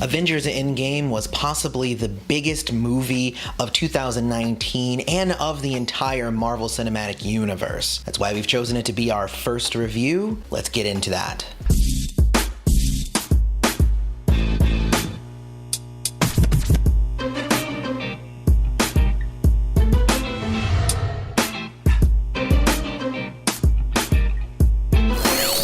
Avengers Endgame was possibly the biggest movie of 2019 and of the entire Marvel Cinematic Universe. That's why we've chosen it to be our first review. Let's get into that.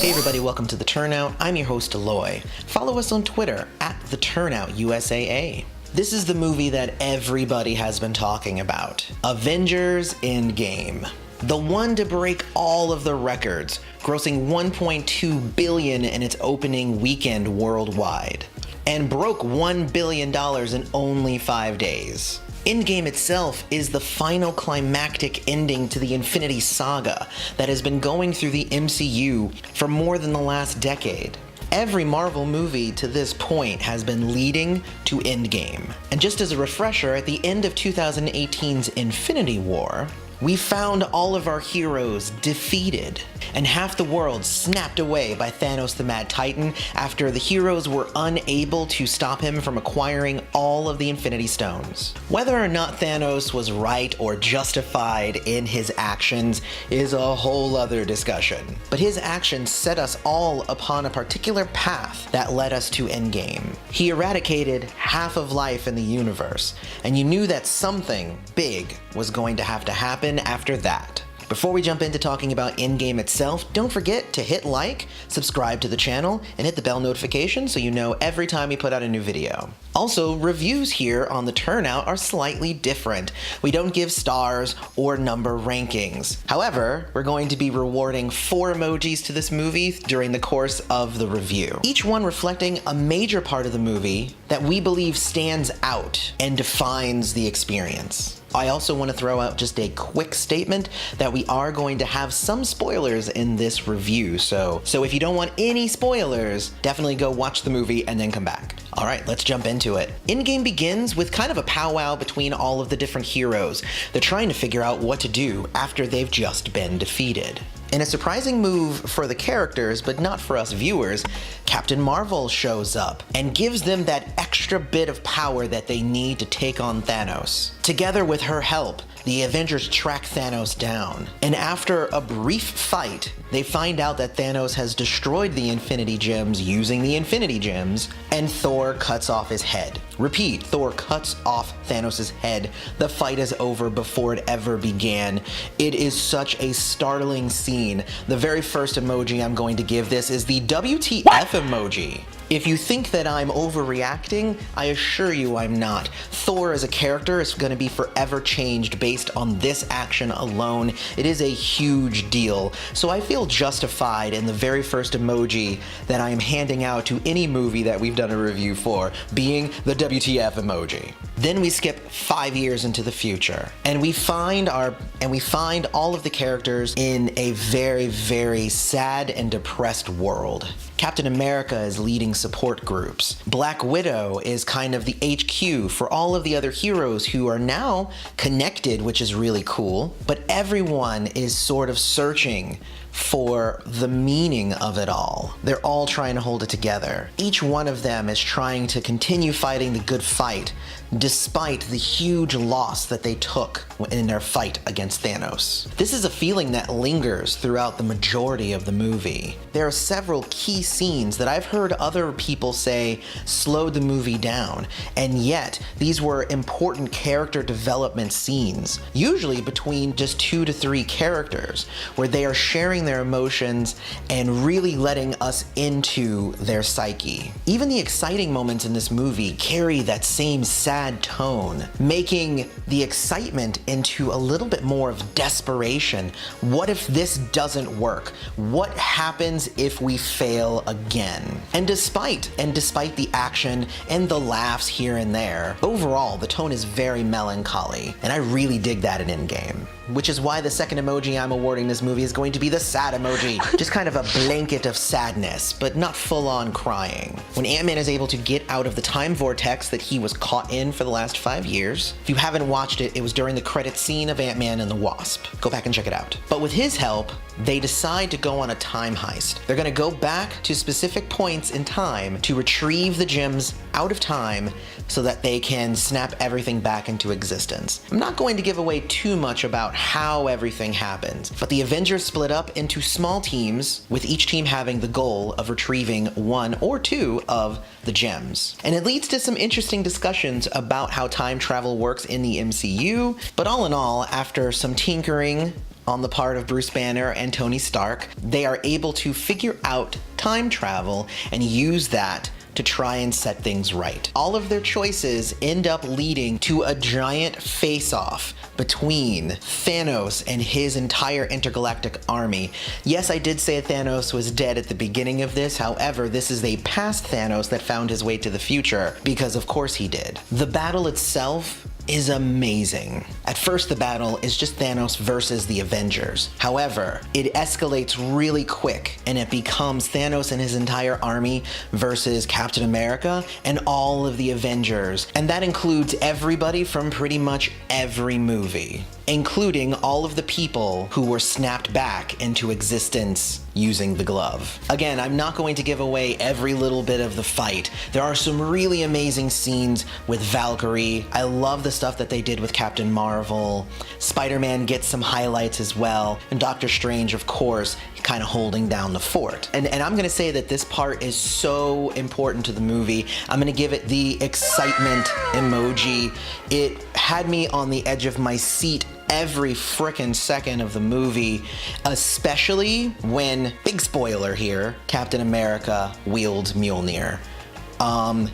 Hey everybody, welcome to The Turnout. I'm your host, Aloy. Follow us on Twitter, @TheTurnoutUSAA. This is the movie that everybody has been talking about. Avengers Endgame. The one to break all of the records, grossing $1.2 billion in its opening weekend worldwide, and broke $1 billion in only 5 days. Endgame itself is the final climactic ending to the Infinity Saga that has been going through the MCU for more than the last decade. Every Marvel movie to this point has been leading to Endgame. And just as a refresher, at the end of 2018's Infinity War, we found all of our heroes defeated, and half the world snapped away by Thanos the Mad Titan after the heroes were unable to stop him from acquiring all of the Infinity Stones. Whether or not Thanos was right or justified in his actions is a whole other discussion. But his actions set us all upon a particular path that led us to Endgame. He eradicated half of life in the universe, and you knew that something big was going to happen after that. Before we jump into talking about Endgame itself, don't forget to hit like, subscribe to the channel, and hit the bell notification so you know every time we put out a new video. Also, reviews here on The Turnout are slightly different. We don't give stars or number rankings. However, we're going to be rewarding 4 emojis to this movie during the course of the review, each one reflecting a major part of the movie that we believe stands out and defines the experience. I also want to throw out just a quick statement that we are going to have some spoilers in this review, so if you don't want any spoilers, definitely go watch the movie and then come back. Alright, let's jump into it. Endgame begins with kind of a powwow between all of the different heroes. They're trying to figure out what to do after they've just been defeated. In a surprising move for the characters, but not for us viewers, Captain Marvel shows up and gives them that extra bit of power that they need to take on Thanos. Together with her help, the Avengers track Thanos down, and after a brief fight, they find out that Thanos has destroyed the Infinity Gems using the Infinity Gems, and Thor cuts off his head. Repeat, Thor cuts off Thanos' head. The fight is over before it ever began. It is such a startling scene. The very first emoji I'm going to give this is the WTF emoji. If you think that I'm overreacting, I assure you I'm not. Thor as a character is going to be forever changed based on this action alone. It is a huge deal, so I feel justified in the very first emoji that I am handing out to any movie that we've done a review for, being the WTF emoji. Then we skip 5 years into the future, and we find all of the characters in a very, very sad and depressed world. Captain America is leading support groups. Black Widow is kind of the HQ for all of the other heroes who are now connected, which is really cool, but everyone is sort of searching for the meaning of it all. They're all trying to hold it together. Each one of them is trying to continue fighting the good fight despite the huge loss that they took in their fight against Thanos. This is a feeling that lingers throughout the majority of the movie. There are several key scenes that I've heard other people say slowed the movie down, and yet these were important character development scenes, usually between just 2 to 3 characters, where they are sharing their emotions and really letting us into their psyche. Even the exciting moments in this movie carry that same sad tone, making the excitement into a little bit more of desperation. What if this doesn't work? What happens if we fail again? And despite the action and the laughs here and there, overall the tone is very melancholy, and I really dig that in Endgame. which is why the second emoji I'm awarding this movie is going to be the sad emoji. Just kind of a blanket of sadness, but not full-on crying. When Ant-Man is able to get out of the time vortex that he was caught in for the last 5 years. If you haven't watched it, it was during the credit scene of Ant-Man and the Wasp. Go back and check it out. But with his help, they decide to go on a time heist. They're gonna go back to specific points in time to retrieve the gems out of time so that they can snap everything back into existence. I'm not going to give away too much about how everything happens, but the Avengers split up into small teams, with each team having the goal of retrieving 1 or 2 of the gems. And it leads to some interesting discussions about how time travel works in the MCU, but all in all, after some tinkering on the part of Bruce Banner and Tony Stark, they are able to figure out time travel and use that to try and set things right. All of their choices end up leading to a giant face-off between Thanos and his entire intergalactic army. Yes, I did say Thanos was dead at the beginning of this, however, this is a past Thanos that found his way to the future, because of course he did. The battle itself is amazing. At first, the battle is just Thanos versus the Avengers. However, it escalates really quick and it becomes Thanos and his entire army versus Captain America and all of the Avengers. And that includes everybody from pretty much every movie, including all of the people who were snapped back into existence using the glove. Again, I'm not going to give away every little bit of the fight. There are some really amazing scenes with Valkyrie. I love the stuff that they did with Captain Marvel. Spider-Man gets some highlights as well. And Doctor Strange, of course, kind of holding down the fort. And I'm gonna say that this part is so important to the movie. I'm gonna give it the excitement emoji. It had me on the edge of my seat every frickin' second of the movie, especially when, big spoiler here, Captain America wields Mjolnir.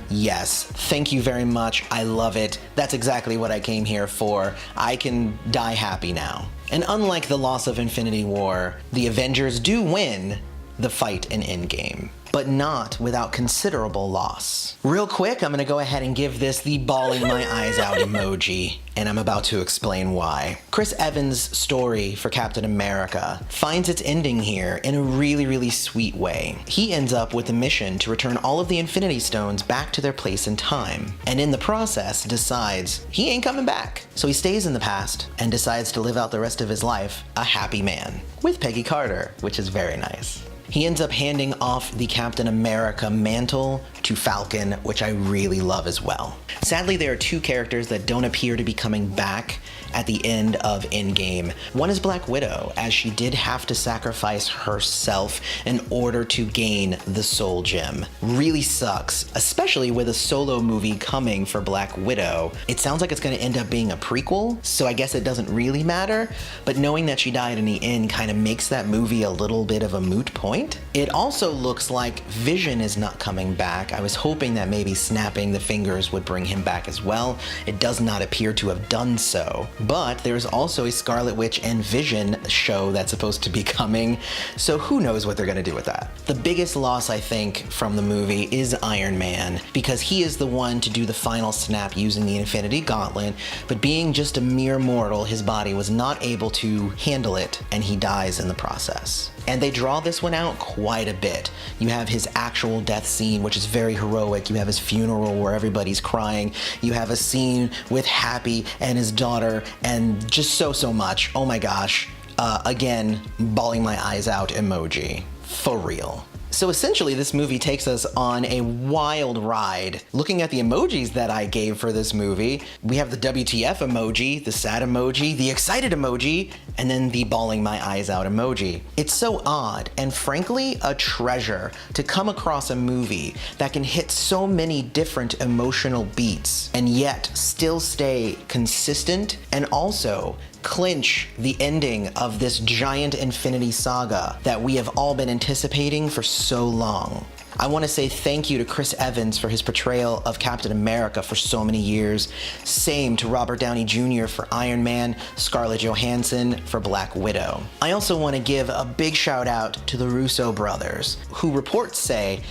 Yes, thank you very much. I love it. That's exactly what I came here for. I can die happy now. And unlike the loss of Infinity War, the Avengers do win the fight in Endgame, but not without considerable loss. Real quick, I'm gonna go ahead and give this the bawling my eyes out emoji, and I'm about to explain why. Chris Evans' story for Captain America finds its ending here in a really, really sweet way. He ends up with a mission to return all of the Infinity Stones back to their place in time, and in the process decides he ain't coming back. So he stays in the past and decides to live out the rest of his life a happy man, with Peggy Carter, which is very nice. He ends up handing off the Captain America mantle to Falcon, which I really love as well. Sadly, there are 2 characters that don't appear to be coming back at the end of Endgame. One is Black Widow, as she did have to sacrifice herself in order to gain the Soul Gem. Really sucks, especially with a solo movie coming for Black Widow. It sounds like it's gonna end up being a prequel, so I guess it doesn't really matter, but knowing that she died in the end kind of makes that movie a little bit of a moot point. It also looks like Vision is not coming back. I was hoping that maybe snapping the fingers would bring him back as well. It does not appear to have done so. But there's also a Scarlet Witch and Vision show that's supposed to be coming, so who knows what they're gonna do with that. The biggest loss, I think, from the movie is Iron Man, because he is the one to do the final snap using the Infinity Gauntlet, but being just a mere mortal, his body was not able to handle it, and he dies in the process. And they draw this one out quite a bit. You have his actual death scene, which is very heroic. You have his funeral where everybody's crying. You have a scene with Happy and his daughter, and just so much. Oh my gosh. Again, bawling my eyes out emoji. For real. So essentially, this movie takes us on a wild ride. Looking at the emojis that I gave for this movie, we have the WTF emoji, the sad emoji, the excited emoji, and then the bawling my eyes out emoji. It's so odd, and frankly, a treasure to come across a movie that can hit so many different emotional beats and yet still stay consistent and also clinch the ending of this giant Infinity Saga that we have all been anticipating for so long. I want to say thank you to Chris Evans for his portrayal of Captain America for so many years. Same to Robert Downey Jr. for Iron Man, Scarlett Johansson for Black Widow. I also want to give a big shout out to the Russo brothers, who reports say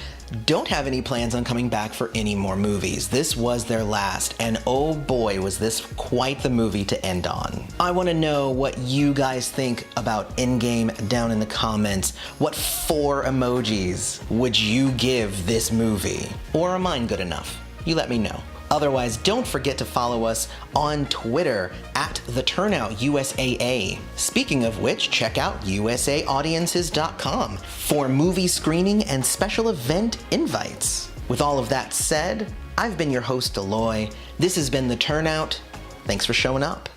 don't have any plans on coming back for any more movies. This was their last, and oh boy was this quite the movie to end on. I want to know what you guys think about Endgame down in the comments. What 4 emojis would you give this movie? Or are mine good enough? You let me know. Otherwise, don't forget to follow us on Twitter at the Turnout USAA. Speaking of which, check out usaaudiences.com for movie screening and special event invites. With all of that said, I've been your host, Aloy. This has been the Turnout. Thanks for showing up.